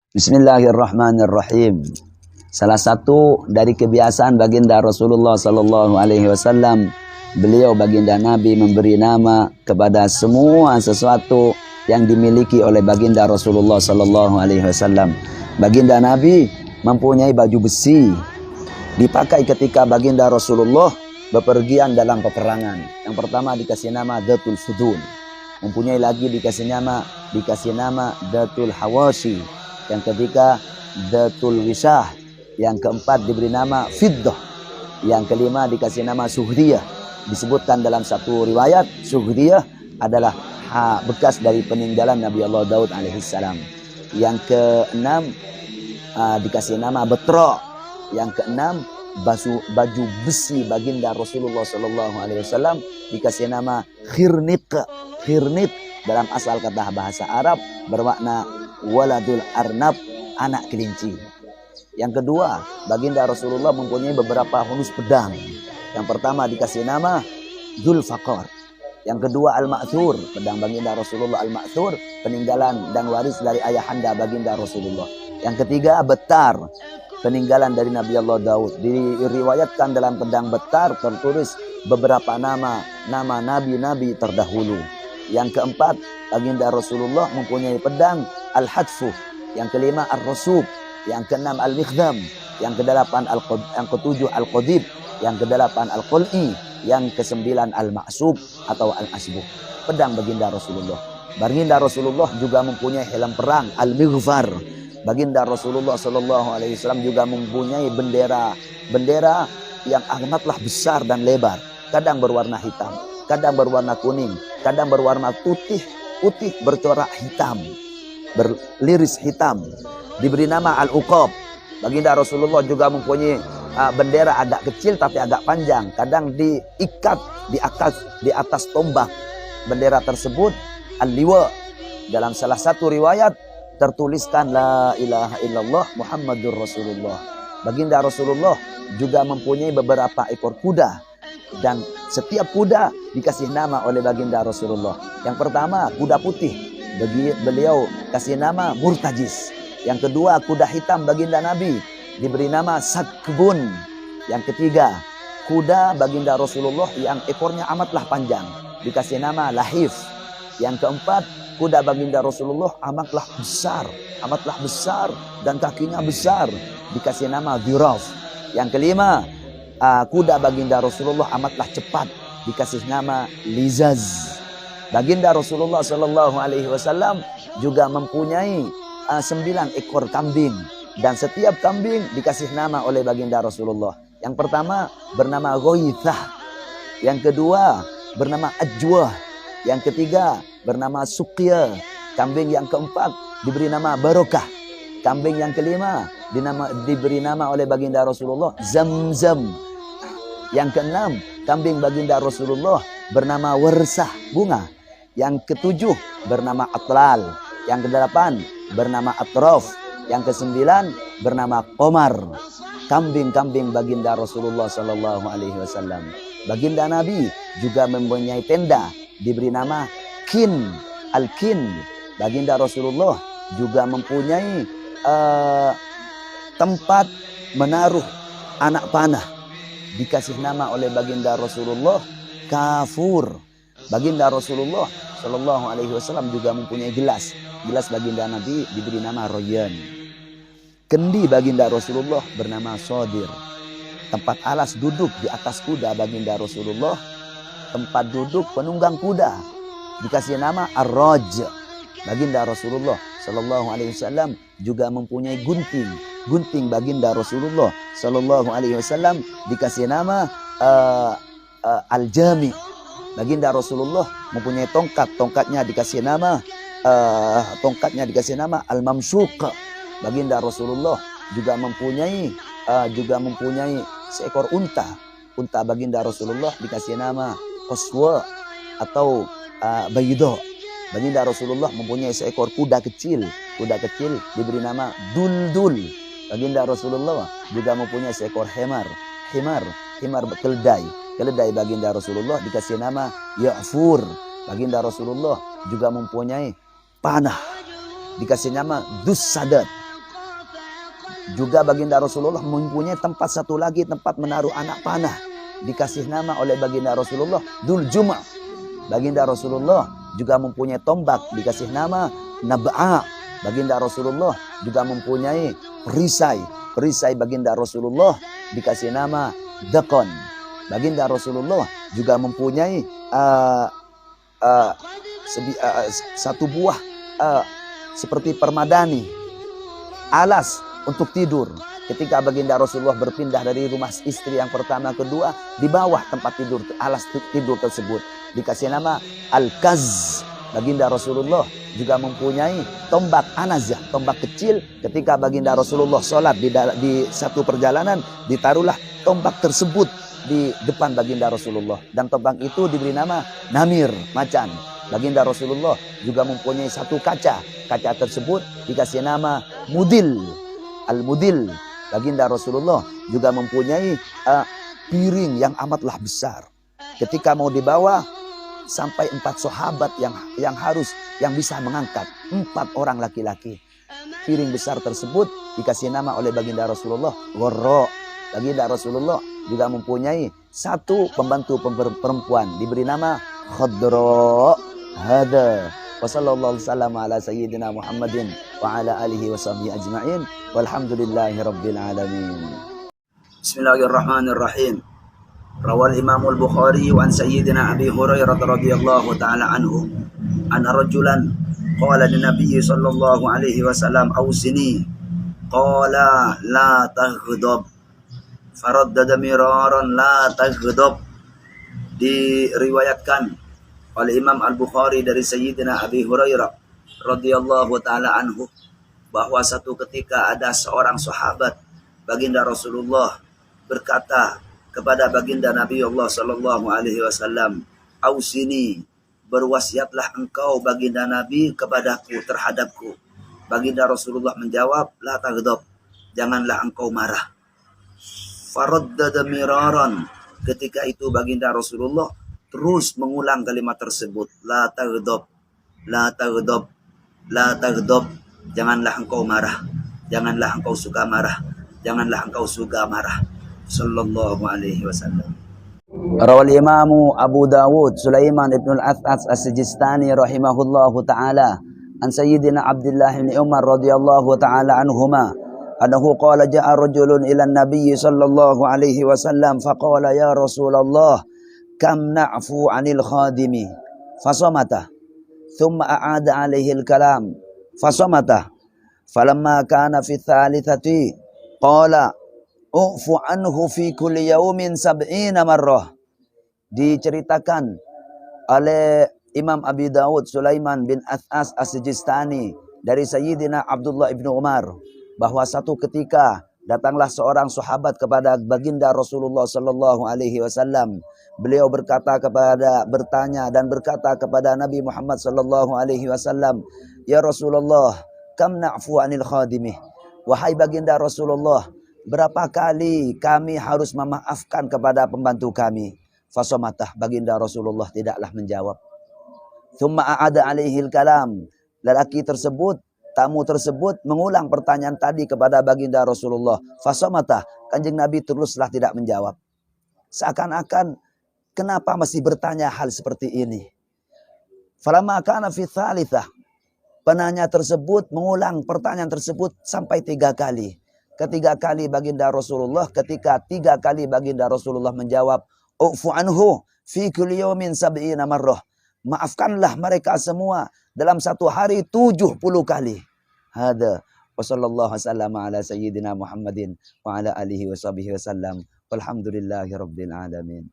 Bismillahirrahmanirrahim. Salah satu dari kebiasaan baginda Rasulullah Sallallahu Alaihi Wasallam, beliau baginda Nabi memberi nama kepada semua sesuatu yang dimiliki oleh baginda Rasulullah Sallallahu Alaihi Wasallam. Baginda Nabi mempunyai baju besi, dipakai ketika baginda Rasulullah bepergian dalam peperangan. Yang pertama dikasih nama Datul Fudul, mempunyai lagi dikasih nama Datul Hawashi. Yang ketiga Datul Wisah, yang keempat diberi nama Fiddah, yang kelima dikasih nama Suhriyah. Disebutkan dalam satu riwayat Suhriyah adalah bekas dari peninggalan Nabi Allah Daud alaihissalam. Yang keenam dikasih nama Betra. Yang keenam baju besi baginda Rasulullah Sallallahu Alaihi Wasallam dikasih nama Khirnit. Khirnit dalam asal kata bahasa Arab bermakna waladul arnab, anak kelinci. Yang kedua, baginda Rasulullah mempunyai beberapa hunus pedang. Yang pertama dikasih nama Dzulfaqar. Yang kedua Al-Ma'thur, pedang baginda Rasulullah Al-Ma'thur, peninggalan dan waris dari ayahanda baginda Rasulullah. Yang ketiga Betar, peninggalan dari Nabi Allah Daud. Diriwayatkan dalam pedang Betar tertulis beberapa nama nabi-nabi terdahulu. Yang keempat, baginda Rasulullah mempunyai pedang Al-Hadfu. Yang kelima Ar-Rasub. Yang keenam Al-Mikhdam. Yang kedelapan yang ketujuh Al-Qadib. Yang kedelapan Al-Qul'i. Yang kesembilan Al-Ma'sub atau Al-Asbuh. Pedang baginda Rasulullah. Baginda Rasulullah juga mempunyai helm perang Al-Mighfar. Baginda Rasulullah Sallallahu Alaihi Wasallam juga mempunyai bendera yang amatlah besar dan lebar. Kadang berwarna hitam, kadang berwarna kuning, kadang berwarna putih bercorak hitam, berliris hitam. Diberi nama Al-Uqab. Baginda Rasulullah juga mempunyai bendera agak kecil tapi agak panjang. Kadang diikat di atas tombak bendera tersebut Al-Liwa. Dalam salah satu riwayat tertuliskan La ilaha illallah Muhammadur Rasulullah. Baginda Rasulullah juga mempunyai beberapa ekor kuda, dan setiap kuda dikasih nama oleh baginda Rasulullah. Yang pertama kuda putih, beliau kasih nama Murtajis. Yang kedua kuda hitam baginda Nabi diberi nama Sakbun. Yang ketiga kuda baginda Rasulullah yang ekornya amatlah panjang dikasih nama Lahif. Yang keempat kuda baginda Rasulullah amatlah besar dan kakinya besar dikasih nama Dhiraf. Yang kelima kuda baginda Rasulullah amatlah cepat dikasih nama Lizaz. Baginda Rasulullah Sallallahu Alaihi Wasallam juga mempunyai 9 ekor kambing, dan setiap kambing dikasih nama oleh baginda Rasulullah. Yang pertama bernama Ghaithah, yang kedua bernama Ajwah, yang ketiga bernama Suqya, kambing yang keempat diberi nama Barokah, kambing yang kelima diberi nama oleh baginda Rasulullah Zamzam. Yang keenam, kambing baginda Rasulullah bernama Warsah, bunga. Yang ketujuh bernama Atlal. Yang kedelapan bernama Atraf. Yang kesembilan bernama Qomar. Kambing-kambing baginda Rasulullah Sallallahu Alaihi Wasallam. Baginda Nabi juga mempunyai tenda diberi nama Kin, Al-Kin. Baginda Rasulullah juga mempunyai tempat menaruh anak panah, dikasih nama oleh baginda Rasulullah Kafur. Baginda Rasulullah Sallallahu Alaihi Wasallam juga mempunyai gelas baginda Nabi diberi nama Royan. Kendi baginda Rasulullah bernama Sodir. Tempat alas duduk di atas kuda baginda Rasulullah, tempat duduk penunggang kuda, dikasih nama Ar-Raj. Baginda Rasulullah Sallallahu Alaihi Wasallam juga mempunyai gunting baginda Rasulullah Sallallahu Alaihi Wasallam dikasih nama Al-Jami. Baginda Rasulullah mempunyai tongkatnya dikasih nama Al-Mamsuq. Baginda Rasulullah juga mempunyai seekor unta baginda Rasulullah dikasih nama Qaswa atau Bayda. Baginda Rasulullah mempunyai seekor kuda kecil diberi nama Duldul. Baginda Rasulullah juga mempunyai seekor himar keledai baginda Rasulullah dikasih nama Ya'fur. Baginda Rasulullah juga mempunyai panah dikasih nama Dus Sadat. Juga baginda Rasulullah mempunyai tempat satu lagi, tempat menaruh anak panah. Dikasih nama oleh baginda Rasulullah Dzul Juma'. Baginda Rasulullah juga mempunyai tombak, dikasih nama Nab'a. Baginda Rasulullah juga mempunyai perisai. Perisai baginda Rasulullah dikasih nama Dakon. Baginda Rasulullah juga mempunyai satu buah seperti permadani, alas untuk tidur. Ketika baginda Rasulullah berpindah dari rumah istri yang pertama kedua, di bawah tempat tidur, alas tidur tersebut dikasih nama Al-Kaz. Baginda Rasulullah juga mempunyai tombak anazah, tombak kecil. Ketika baginda Rasulullah sholat di satu perjalanan, ditaruhlah tombak tersebut di depan baginda Rasulullah. Dan tombak itu diberi nama Namir, macan. Baginda Rasulullah juga mempunyai satu kaca. Kaca tersebut dikasih nama Mudil, Al-Mudil. Baginda Rasulullah juga mempunyai piring yang amatlah besar. Ketika mau dibawa, sampai 4 sahabat yang bisa mengangkat, 4 orang laki-laki. Piring besar tersebut dikasih nama oleh baginda Rasulullah Gharra. Baginda Rasulullah juga mempunyai satu pembantu perempuan, diberi nama Khadra. Hada wa sallallahu ala sayyidina Muhammadin wa ala alihi wa sahbihi ajma'in walhamdulillahi rabbil alamin. Bismillahirrahmanirrahim. Rawal Imam al-Bukhari wa an sayyidina Abi Hurairah radhiyallahu ta'ala anhu anna rajulan qala lin nabiy sallallahu alaihi wasallam awsini qala la taghdab faraddada miraran la taghdab. Diriwayatkan oleh Imam Al-Bukhari dari Sayyidina Abi Hurairah radhiyallahu ta'ala anhu bahwa satu ketika ada seorang sahabat baginda Rasulullah berkata kepada baginda Nabi Allah sallallahu alaihi wasallam, "Ausini, berwasiatlah engkau baginda Nabi kepadaku terhadapku." Baginda Rasulullah menjawab, "La taghdab, janganlah engkau marah." Faraddada miraran. Ketika itu baginda Rasulullah terus mengulang kalimat tersebut, "La taghdab, la taghdab, la taghdab." Janganlah engkau marah, janganlah engkau suka marah, janganlah engkau suka marah. Sallallahu alaihi wasallam. Rawal Imamu Abu Dawud Sulaiman ibn al-Ath'ath as-Sijistani rahimahullahu ta'ala an Sayyidina Abdullah bin Umar radhiyallahu ta'ala anhuma annahu qala ja'a rajulun ila an-nabiy sallallahu alaihi wasallam faqala ya Rasulullah kam na'fu 'anil khadimi fasamata thumma a'ada 'alaihi al-kalam fasamata falamma kana fi thalithati qala u'fu anhu fi kulli yawmin 70 marrah. Diceritakan oleh Imam Abi Dawud Sulaiman bin Ath'ath as-Sijistani dari Sayyidina Abdullah ibnu Umar bahwa satu ketika datanglah seorang sahabat kepada baginda Rasulullah sallallahu alaihi wasallam. Beliau bertanya kepada Nabi Muhammad sallallahu alaihi wasallam, "Ya Rasulullah, kam na'fu 'anil khadimih?" Wahai baginda Rasulullah, berapa kali kami harus memaafkan kepada pembantu kami? Fasomatah, baginda Rasulullah tidaklah menjawab. Thumma a'ada alaihil kalam. Lelaki tersebut, tamu tersebut mengulang pertanyaan tadi kepada baginda Rasulullah. Fasomatah, kanjeng Nabi teruslah tidak menjawab. Seakan-akan kenapa masih bertanya hal seperti ini? Falamma kana fi thalithah. Penanya tersebut mengulang pertanyaan tersebut sampai 3 kali. Ketiga kali baginda Rasulullah menjawab, "U'fu anhu fi kulli yawmin 70 marrah." Maafkanlah mereka semua dalam satu hari 70 kali. Hada wa sallallahu wasallam ala sayyidina Muhammadin wa ala alihi wa sahbihi wasallam. Walhamdulillahi rabbil alamin.